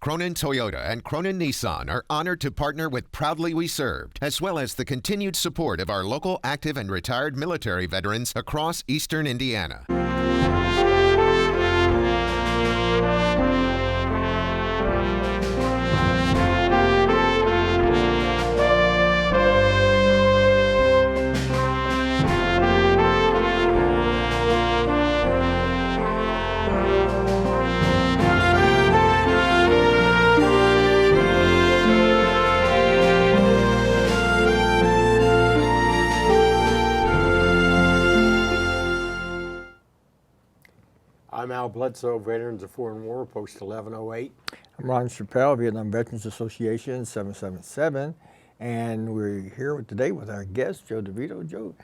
Cronin Toyota and Cronin Nissan are honored to partner with Proudly We Served, as well as the continued support of our local active and retired military veterans across eastern Indiana. I'm Bledsoe, Veterans of Foreign War, Post 1108. I'm Ron Chappell, Vietnam Veterans Association, 777. And we're here today with our guest, Joe DeVito. Joe,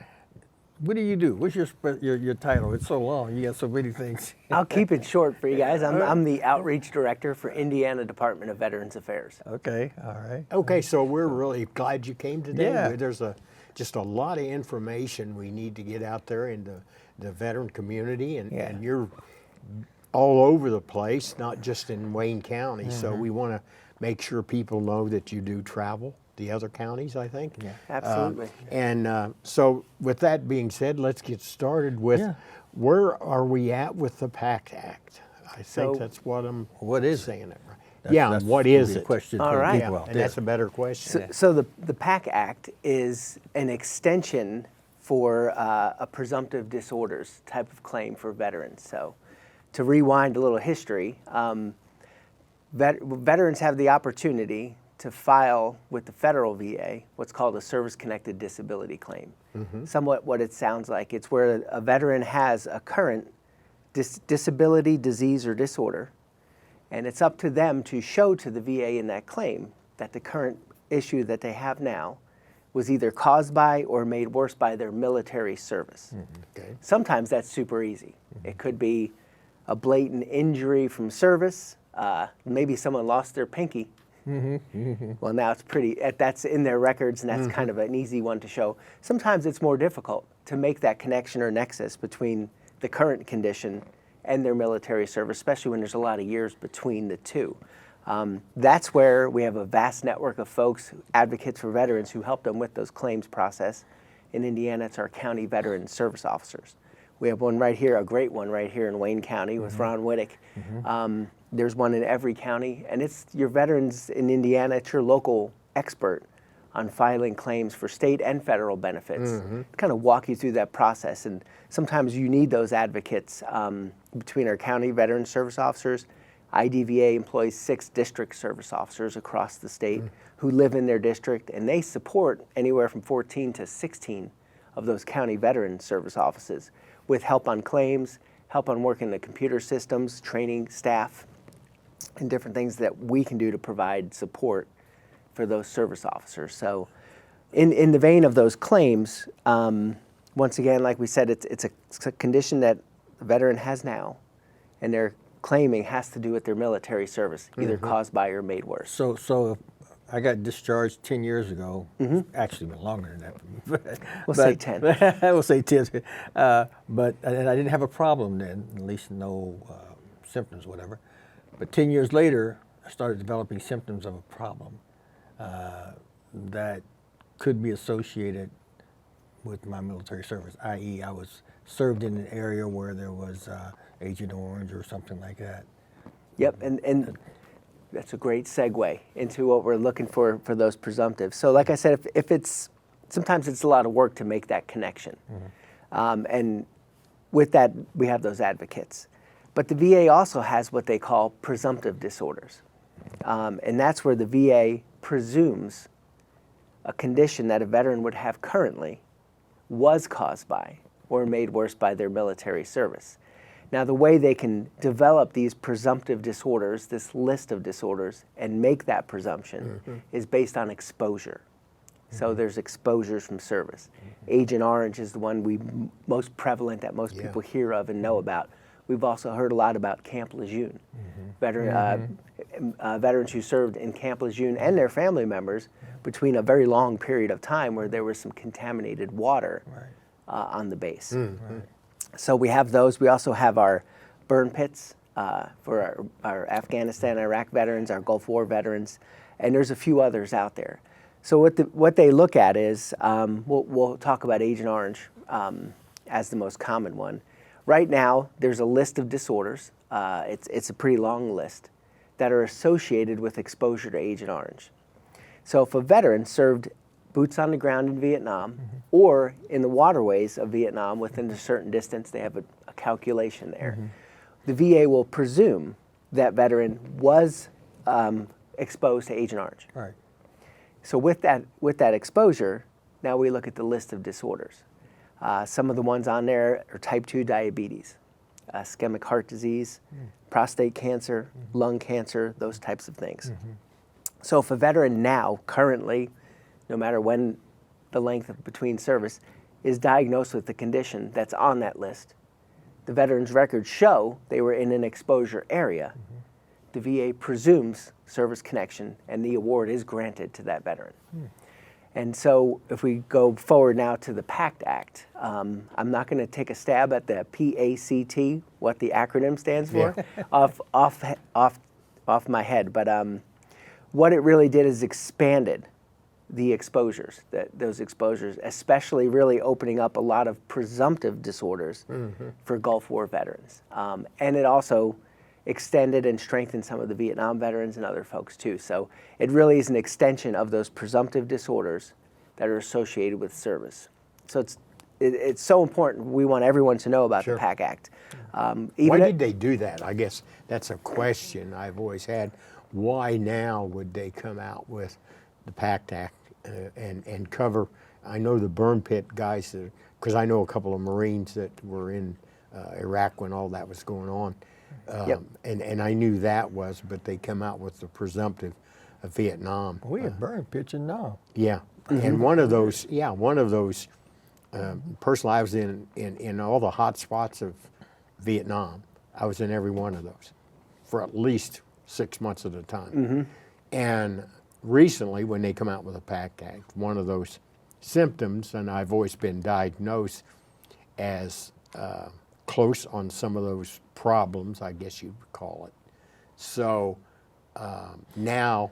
what do you do? What's your title? It's so long. You got so many things. I'll keep it short for you guys. I'm the Outreach Director for Indiana Department of Veterans Affairs. Okay, all right. Okay, so we're really glad you came today. Yeah. There's just a lot of information we need to get out there in the veteran community, and you're all over the place, not just in Wayne County. Mm-hmm. So we want to make sure people know that you do travel the other counties, I think. Yeah, absolutely. So with that being said, let's get started with where are we at with the PACT Act? I think that's what I'm saying it right. What is it? Question all right. And that's a better question. So the PACT Act is an extension for a presumptive disorders type of claim for veterans. So to rewind a little history, veterans have the opportunity to file with the federal VA what's called a service-connected disability claim. Mm-hmm. Somewhat what it sounds like. It's where a veteran has a current disability, disease, or disorder, and it's up to them to show to the VA in that claim that the current issue that they have now was either caused by or made worse by their military service. Mm-hmm. Okay. Sometimes that's super easy. Mm-hmm. It could be a blatant injury from service. Maybe someone lost their pinky. Mm-hmm. Well, now that's in their records, and that's kind of an easy one to show. Sometimes it's more difficult to make that connection or nexus between the current condition and their military service, especially when there's a lot of years between the two. That's where we have a vast network of folks, advocates for veterans, who help them with those claims process. In Indiana, it's our county veteran service officers. We have one right here, a great one right here in Wayne County with Ron Whittick. Mm-hmm. There's one in every county, and it's your veterans in Indiana. It's your local expert on filing claims for state and federal benefits. Mm-hmm. Kind of walk you through that process, and sometimes you need those advocates between our county veteran service officers. IDVA employs 6 district service officers across the state who live in their district, and they support anywhere from 14 to 16 of those county veteran service offices with help on claims, help on working the computer systems, training staff, and different things that we can do to provide support for those service officers. So in the vein of those claims, once again, like we said, it's a condition that the veteran has now, and they're claiming has to do with their military service, either caused by or made worse. So if I got discharged 10 years ago. Mm-hmm. Actually, been longer than that. We'll say 10. We'll say 10. And I didn't have a problem then, at least no symptoms, whatever. But 10 years later, I started developing symptoms of a problem that could be associated with my military service, i.e. I was served in an area where there was Agent Orange or something like that. Yep, and that's a great segue into what we're looking for those presumptives. So like I said, if sometimes it's a lot of work to make that connection. Mm-hmm. And with that, we have those advocates. But the VA also has what they call presumptive disorders. And that's where the VA presumes a condition that a veteran would have currently was caused by or made worse by their military service. Now, the way they can develop these presumptive disorders, this list of disorders, and make that presumption is based on exposure. So there's exposures from service. Agent Orange is the one most prevalent that most people hear of and know about. We've also heard a lot about Camp Lejeune. Veterans who served in Camp Lejeune and their family members between a very long period of time where there was some contaminated water on the base. So we have those. We also have our burn pits for our Afghanistan, Iraq veterans, our Gulf War veterans, and there's a few others out there. So what they look at is, we'll talk about Agent Orange as the most common one. Right now, there's a list of disorders. It's a pretty long list that are associated with exposure to Agent Orange. So if a veteran served boots on the ground in Vietnam or in the waterways of Vietnam within a certain distance, they have a calculation there. The VA will presume that veteran was exposed to Agent Orange. Right. So with that exposure, now we look at the list of disorders. Some of the ones on there are type 2 diabetes, ischemic heart disease, prostate cancer, lung cancer, those types of things. So if a veteran now, currently, no matter when the length of between service, is diagnosed with the condition that's on that list, the veteran's records show they were in an exposure area, the VA presumes service connection and the award is granted to that veteran. And so if we go forward now to the PACT Act, I'm not going to take a stab at the PACT, what the acronym stands for, off my head. But what it really did is expanded the exposures, those exposures, especially really opening up a lot of presumptive disorders for Gulf War veterans. And it also extended and strengthened some of the Vietnam veterans and other folks too. So it really is an extension of those presumptive disorders that are associated with service. So it's so important. We want everyone to know about the PACT Act. Why did they do that? I guess that's a question I've always had. Why now would they come out with the PACT Act and cover? I know the burn pit guys, because I know a couple of Marines that were in Iraq when all that was going on. And I knew that was, but they come out with the presumptive of Vietnam. We had burn pits in now. Yeah, and one of those, personally, I was in all the hot spots of Vietnam. I was in every one of those for at least 6 months at a time. And recently, when they come out with a PACT Act, one of those symptoms, and I've always been diagnosed as close on some of those problems, I guess you'd call it. So now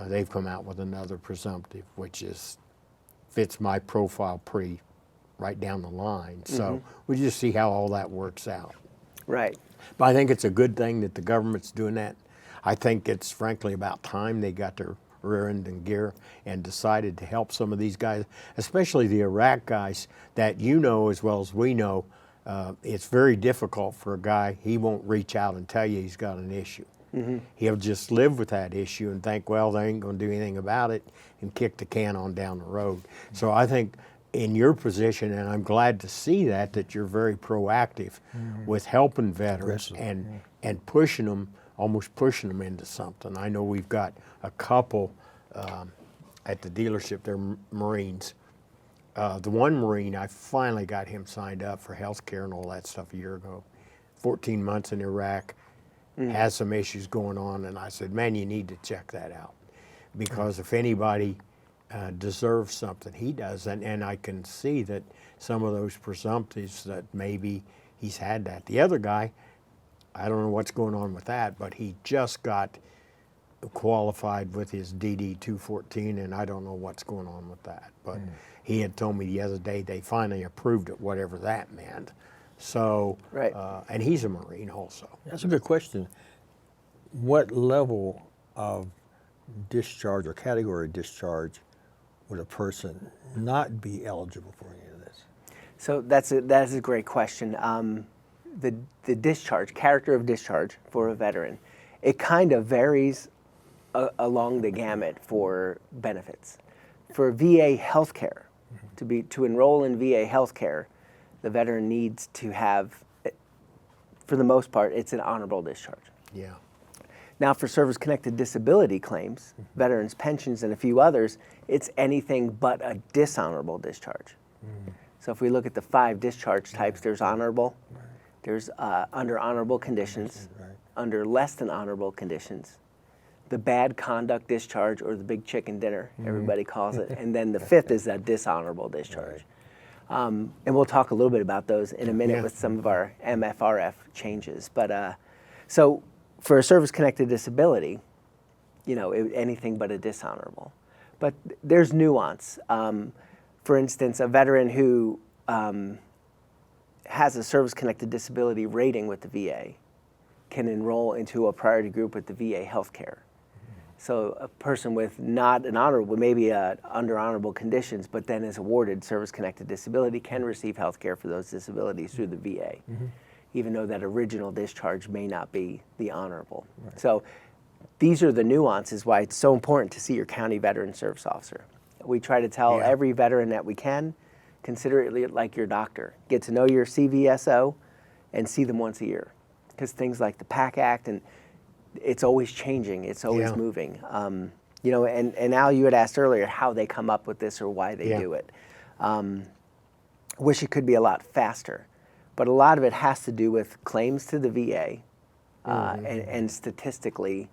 they've come out with another presumptive, which fits my profile pretty right down the line. So we just see how all that works out. Right. But I think it's a good thing that the government's doing that. I think it's frankly about time they got their rear end in gear and decided to help some of these guys, especially the Iraq guys that you know as well as we know. It's very difficult for a guy. He won't reach out and tell you he's got an issue. He'll just live with that issue and think, well, they ain't going to do anything about it, and kick the can on down the road. So I think in your position, and I'm glad to see that you're very proactive with helping veterans and pushing them, almost pushing them into something. I know we've got a couple at the dealership, they're Marines. The one Marine, I finally got him signed up for health care and all that stuff a year ago. 14 months in Iraq, has some issues going on, and I said, man, you need to check that out. Because if anybody deserves something, he does. And I can see that some of those presumptives that maybe he's had that. The other guy, I don't know what's going on with that, but he just got qualified with his DD 214, and I don't know what's going on with that. But he had told me the other day they finally approved it, whatever that meant. So, and he's a Marine also. That's a good question. What level of discharge or category of discharge would a person not be eligible for any of this? So that is a great question. The discharge, character of discharge for a veteran, it kind of varies along the gamut for benefits. For VA healthcare, to enroll in VA healthcare, the veteran needs to have, for the most part, it's an honorable discharge. Yeah. Now for service-connected disability claims, veterans' pensions, and a few others, it's anything but a dishonorable discharge. So if we look at the 5 discharge types, there's honorable, there's under honorable conditions, under less than honorable conditions, the bad conduct discharge, or the big chicken dinner, everybody calls it, and then the 5th is a dishonorable discharge. And we'll talk a little bit about those in a minute with some of our MFRF changes. But So for a service-connected disability, anything but a dishonorable. But there's nuance. For instance, a veteran who has a service-connected disability rating with the VA can enroll into a priority group with the VA healthcare. So a person with not an honorable, maybe under honorable conditions, but then is awarded service-connected disability can receive healthcare for those disabilities through the VA, even though that original discharge may not be the honorable. Right. So these are the nuances why it's so important to see your county veteran service officer. We try to tell every veteran that we can, consider it like your doctor. Get to know your CVSO and see them once a year. Because things like the PAC Act, and it's always changing, it's always moving. And Al, you had asked earlier how they come up with this or why they do it. Wish it could be a lot faster. But a lot of it has to do with claims to the VA, and statistically,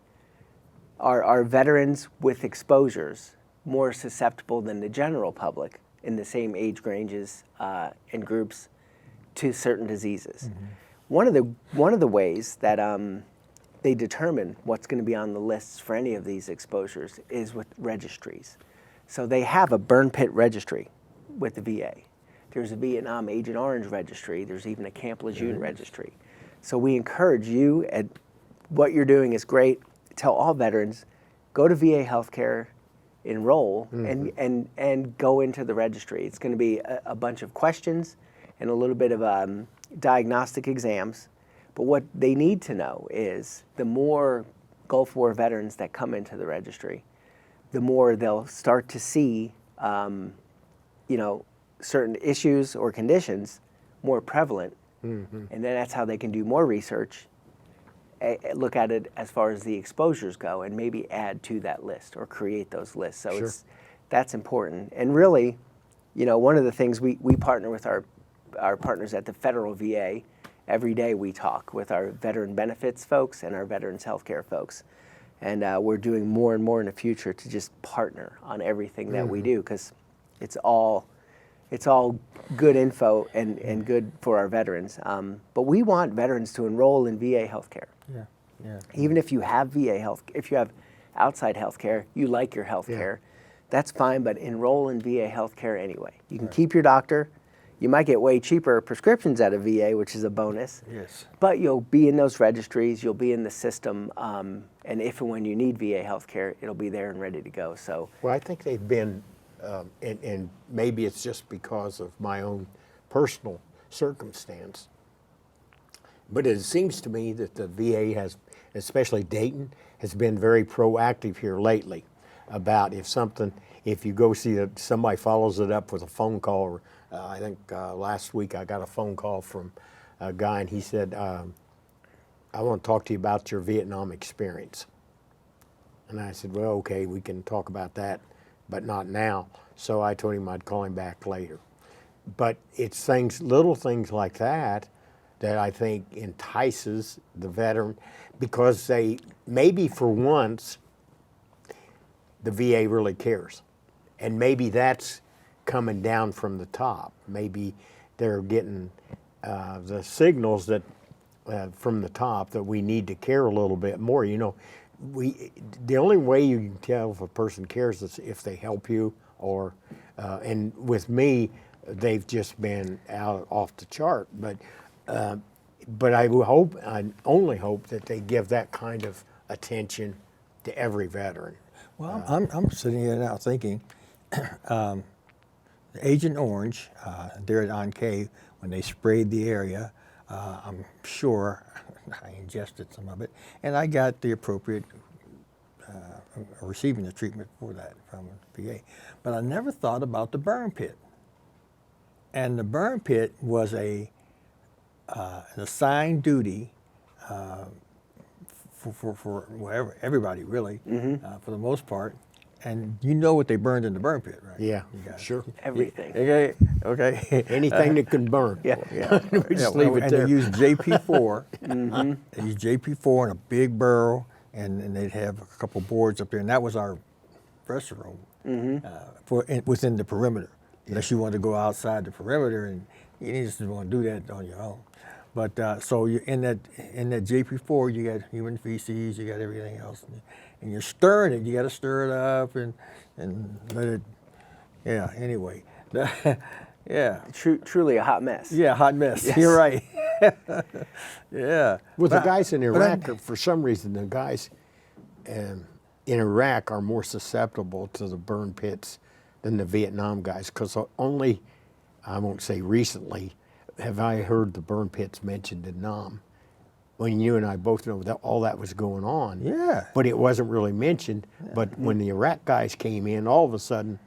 are veterans with exposures more susceptible than the general public in the same age ranges and groups to certain diseases. One of the ways that they determine what's going to be on the lists for any of these exposures is with registries. So they have a burn pit registry with the VA. There's a Vietnam Agent Orange registry. There's even a Camp Lejeune registry. So we encourage you, and what you're doing is great. Tell all veterans, go to VA Healthcare, enroll, and go into the registry. It's going to be a bunch of questions and a little bit of diagnostic exams. But what they need to know is the more Gulf War veterans that come into the registry, the more they'll start to see, certain issues or conditions more prevalent. And then that's how they can do more research, look at it as far as the exposures go, and maybe add to that list or create those lists. So that's important. And really, one of the things we partner with our partners at the federal VA. Every day we talk with our veteran benefits folks and our veterans healthcare folks. And we're doing more and more in the future to just partner on everything that we do, because it's all good info and good for our veterans. But we want veterans to enroll in VA healthcare. Even if you have VA health, if you have outside healthcare, you like your healthcare, that's fine, but enroll in VA healthcare anyway. You can keep your doctor. You might get way cheaper prescriptions at a VA, which is a bonus. But you'll be in those registries, you'll be in the system, and if and when you need VA healthcare, it'll be there and ready to go. So, well, I think they've been, and maybe it's just because of my own personal circumstance, but it seems to me that the VA has, especially Dayton, has been very proactive here lately about if you go see somebody follows it up with a phone call. Or, I think last week I got a phone call from a guy, and he said, I want to talk to you about your Vietnam experience. And I said, well, okay, we can talk about that, but not now. So I told him I'd call him back later. But it's little things like that I think entices the veteran, because maybe for once the VA really cares. And maybe that's coming down from the top. Maybe they're getting the signals that from the top that we need to care a little bit more. The only way you can tell if a person cares is if they help you, or and with me, they've just been off the chart. But I only hope that they give that kind of attention to every veteran. Well, I'm sitting here now thinking, Agent Orange, there at Encave, when they sprayed the area, I'm sure I ingested some of it, and I got the appropriate, receiving the treatment for that from VA. But I never thought about the burn pit. And the burn pit was an assigned duty for everybody, really, for the most part. And you know what they burned in the burn pit, right? Yeah, sure. everything. Okay. Anything that can burn. Yeah. We just leave it and there. they used JP4. They used JP4 in a big barrel, and they'd have a couple boards up there, and that was our restroom within the perimeter. Unless you wanted to go outside the perimeter, and you just didn't want to do that on your own. But so you in that JP4, you got human feces, you got everything else, and you're stirring it. You got to stir it up and let it. Yeah. Anyway, yeah. Truly a hot mess. Yeah, hot mess. Yes. You're right. Yeah. With the guys in Iraq, for some reason, the guys in Iraq are more susceptible to the burn pits than the Vietnam guys, because only, I won't say recently, have I heard the burn pits mentioned in Nam. When you and I both know that all that was going on. Yeah. But it wasn't really mentioned. Yeah. But when the Iraq guys came in, all of a sudden,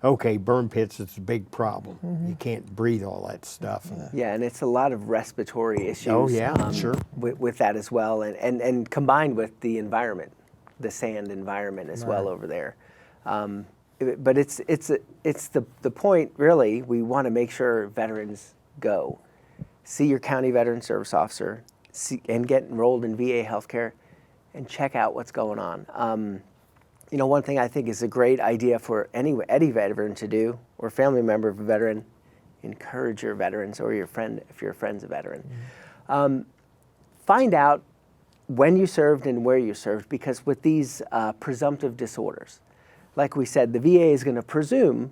okay, burn pits, it's a big problem. You can't breathe all that stuff. Yeah, and it's a lot of respiratory issues. Oh, yeah, sure. With that as well, and combined with the environment, the sand environment as well over there. But it's the point, really, we want to make sure veterans go. See your county veteran service officer and get enrolled in VA healthcare and check out what's going on. You know, one thing I think is a great idea for any veteran to do, or family member of a veteran, encourage your veterans or your friend, if your friend's a veteran. Find out when you served and where you served, because with these presumptive disorders, like we said, the VA is going to presume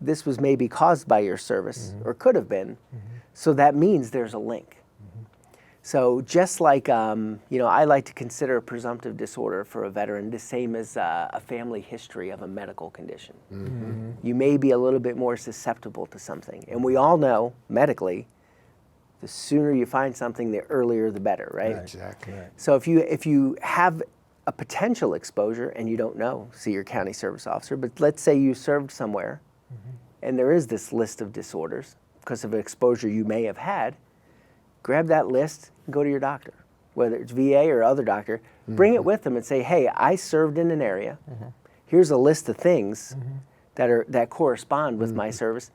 this was maybe caused by your service or could have been, so that means there's a link. So just like, you know, I like to consider a presumptive disorder for a veteran the same as a family history of a medical condition. You may be a little bit more susceptible to something. And we all know, medically, the sooner you find something, the earlier the better, right? Exactly. Right. So if you have a potential exposure and you don't know, see your county service officer, but let's say you served somewhere and there is this list of disorders because of exposure you may have had, grab that list and go to your doctor, whether it's VA or other doctor, bring it with them and say, hey, I served in an area. Here's a list of things that correspond with my service.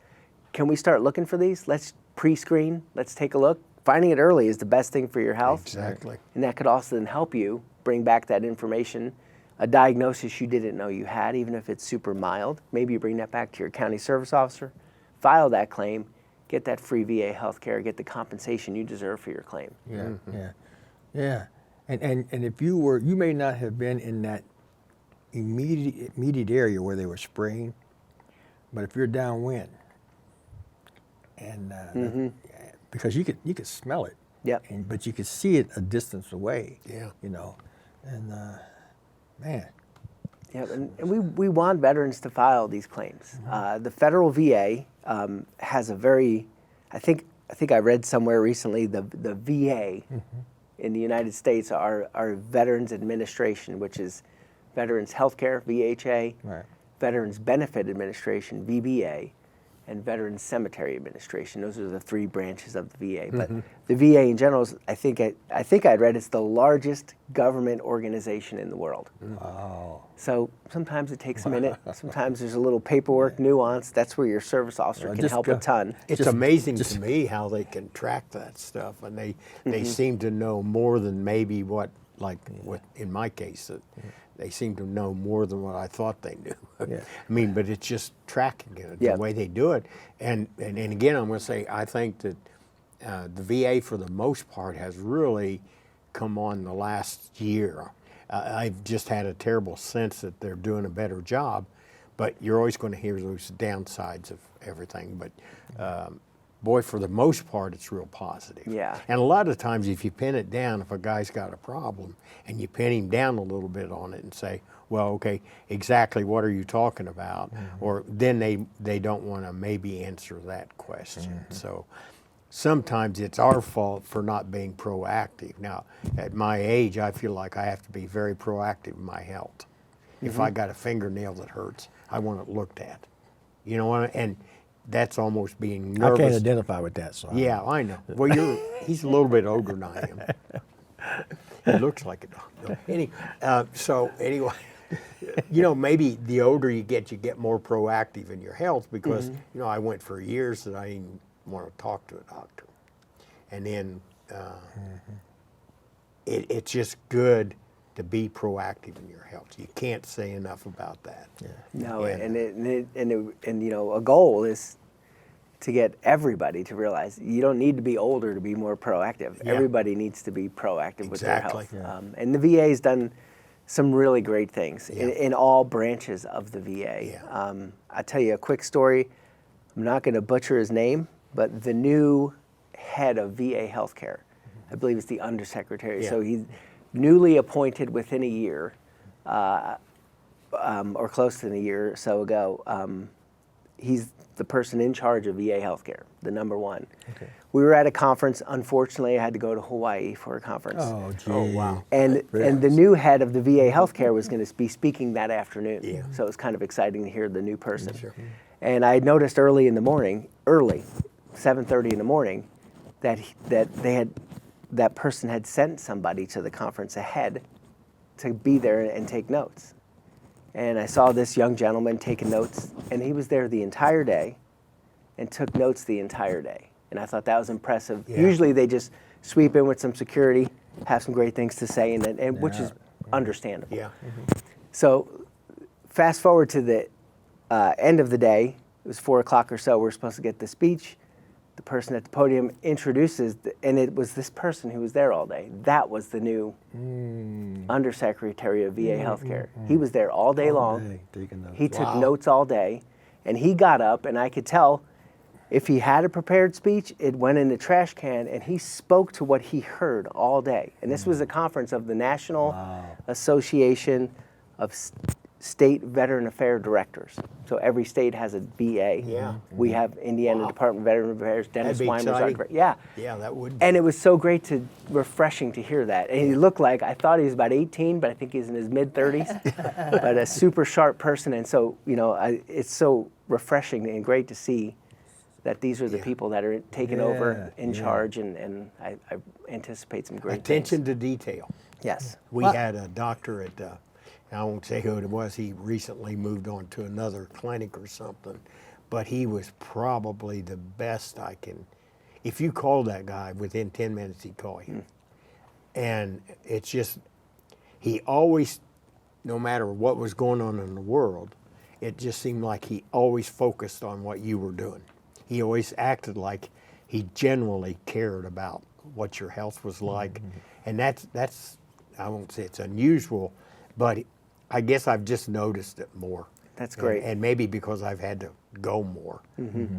Can we start looking for these? Let's pre-screen, let's take a look. Finding it early is the best thing for your health. Exactly. And that could also then help you bring back that information, a diagnosis you didn't know you had, even if it's super mild. Maybe you bring that back to your county service officer, file that claim, get that free VA health care, get the compensation you deserve for your claim. Yeah. And if you may not have been in that immediate area where they were spraying, but if you're downwind, and because you could smell it, but you could see it a distance away. You know, and man. Yeah, and we want veterans to file these claims. The federal VA has a very, I think I read somewhere recently, the VA in the United States are Veterans Administration, which is Veterans Healthcare, VHA, Veterans Benefit Administration, VBA, and Veterans Cemetery Administration. Those are the three branches of the VA. But the VA in general, I think I'd read it's the largest government organization in the world. Wow. So sometimes it takes a minute. Sometimes there's a little paperwork nuance. That's where your service officer can help a ton. It's amazing to me how they can track that stuff, and they seem to know more than maybe what in my case, they seem to know more than what I thought they knew. I mean, but it's just tracking it, the way they do it. And again, I'm going to say, I think that the VA, for the most part, has really come on the last year. I've just had a terrible sense that they're doing a better job, but you're always going to hear those downsides of everything. But boy, for the most part, it's real positive. Yeah. And a lot of times, if you pin it down, if a guy's got a problem, and you pin him down a little bit on it and say, well, okay, exactly what are you talking about? Or then they don't want to maybe answer that question. So sometimes it's our fault for not being proactive. Now, at my age, I feel like I have to be very proactive in my health. If I got a fingernail that hurts, I want it looked at. You know what? And that's almost being nervous. I can't identify with that. So yeah, I know. Well, he's a little bit older than I am. He looks like it. No. So anyway, you know, maybe the older you get more proactive in your health, because you know, I went for years that I didn't want to talk to a doctor, and then it's just good to be proactive in your health. You can't say enough about that. No, and you know, a goal is to get everybody to realize you don't need to be older to be more proactive. Yeah. Everybody needs to be proactive with their Exactly. health. And the VA has done some really great things in all branches of the VA. Yeah. I'll tell you a quick story. I'm not going to butcher his name, but the new head of VA healthcare, I believe it's the undersecretary. Yeah. So he's newly appointed within a year, or close to a year or so ago. He's the person in charge of VA healthcare, the number one. Okay. We were at a conference. Unfortunately, I had to go to Hawaii for a conference. Oh, gee. Oh, wow. And the new head of the VA healthcare was going to be speaking that afternoon. Yeah. So it was kind of exciting to hear the new person. Sure. And I noticed early in the morning, 7:30 in the morning, that that person had sent somebody to the conference ahead to be there and take notes. And I saw this young gentleman taking notes, and he was there the entire day and took notes the entire day. And I thought that was impressive. Yeah. Usually they just sweep in with some security, have some great things to say, and which is understandable. Yeah. So fast forward to the end of the day. It was 4 o'clock or so. We're supposed to get the speech. The person at the podium introduces, and it was this person who was there all day. That was the new undersecretary of VA healthcare. He was there all day long. Taking notes. He took Wow. notes all day, and he got up, and I could tell if he had a prepared speech, it went in the trash can, and he spoke to what he heard all day. And this was a conference of the National Association of State Veteran Affairs Directors. So every state has a VA. Yeah. We have Indiana Department of Veteran Affairs, Dennis That'd be Weimer's our exciting. director. Yeah. Yeah, that would be. And it was so great refreshing to hear that. And he looked like, I thought he was about 18, but I think he's in his mid-30s. But a super sharp person. And so, it's so refreshing and great to see that these are the people that are taking over in charge, and I anticipate some great Attention things. to detail. Yes. We had a doctor at, I won't say who it was, he recently moved on to another clinic or something, but he was probably the best I can, if you call that guy, within 10 minutes he'd call you. And it's just, he always, no matter what was going on in the world, it just seemed like he always focused on what you were doing. He always acted like he genuinely cared about what your health was like. And that's, I won't say it's unusual, but I guess I've just noticed it more. That's great. And maybe because I've had to go more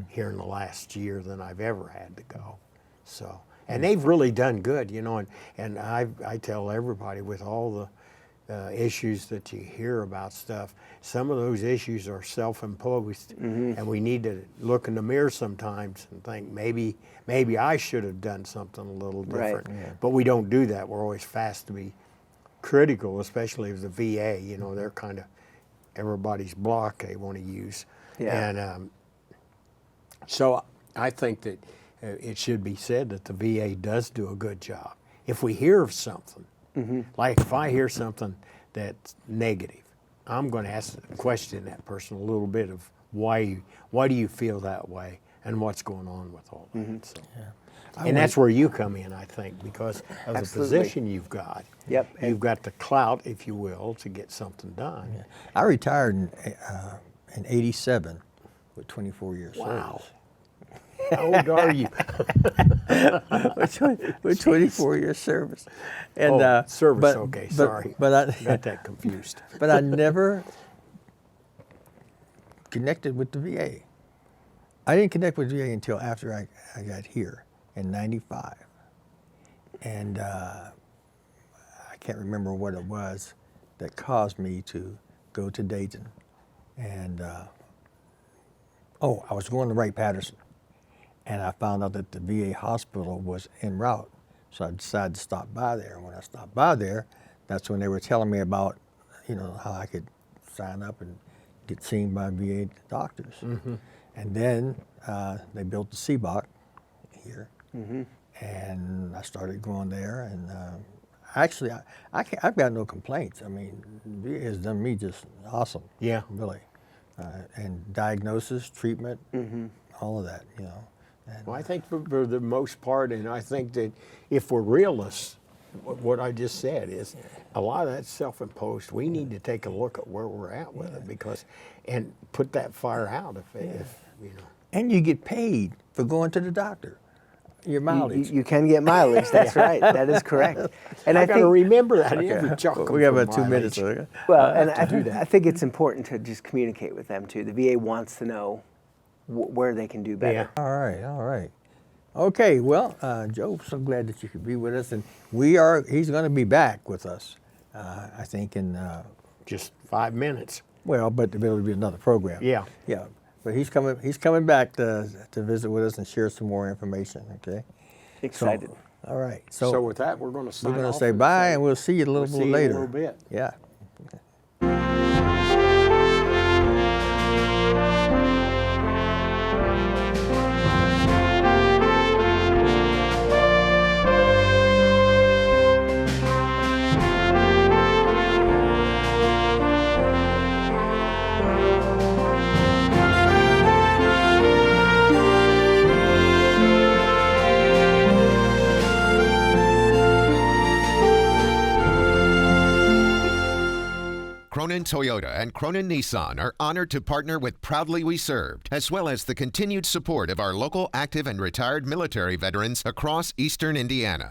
here in the last year than I've ever had to go. So, and they've really done good, and I tell everybody with all the issues that you hear about stuff, some of those issues are self-imposed, and we need to look in the mirror sometimes and think maybe I should have done something a little different. Right. But we don't do that. We're always fast to be critical, especially of the VA. They're kind of everybody's block they want to use. Yeah. And so I think that it should be said that the VA does do a good job. If we hear of something, like if I hear something that's negative, I'm going to question that person a little bit of why do you feel that way and what's going on with all that. So. And that's where you come in, I think, because of Absolutely. the position you've got. Yep. You've got the clout, if you will, to get something done. Yeah. I retired in '87 with 24 years Wow. service. How old are you? with 24 years service. And service, okay, sorry. But I Got that confused. but I never connected with the VA. I didn't connect with the VA until after I got here in '95. And I can't remember what it was that caused me to go to Dayton. And I was going to Wright-Patterson. And I found out that the VA hospital was en route. So I decided to stop by there. And when I stopped by there, that's when they were telling me about, how I could sign up and get seen by VA doctors. And then they built the CBOC here. And I started going there. And actually, I've got no complaints. I mean, VA has done me just awesome. Yeah. Really. And diagnosis, treatment, all of that, And, Well, I think for the most part, and I think that if we're realists, what I just said is a lot of that's self-imposed. We need to take a look at where we're at with it and put that fire out if and you get paid for going to the doctor. Your mileage. You can get mileage. That's right. That is correct. And I I got to think, remember that. Every chuckle We got for about 2 minutes. mileage. well, and I think it's important to just communicate with them too. The VA wants to know where they can do better. Yeah. All right, all right. Okay, well, Joe, so glad that you could be with us, and he's going to be back with us, I think, in, Just 5 minutes. well, but there'll be another program. Yeah. Yeah, but he's coming back to visit with us and share some more information, okay? Excited. All right, So with that, we're going to sign we're going off to say and bye, and we'll see you a little we'll bit see you later. in a little bit. Yeah. Cronin Toyota and Cronin Nissan are honored to partner with Proudly We Served, as well as the continued support of our local active and retired military veterans across eastern Indiana.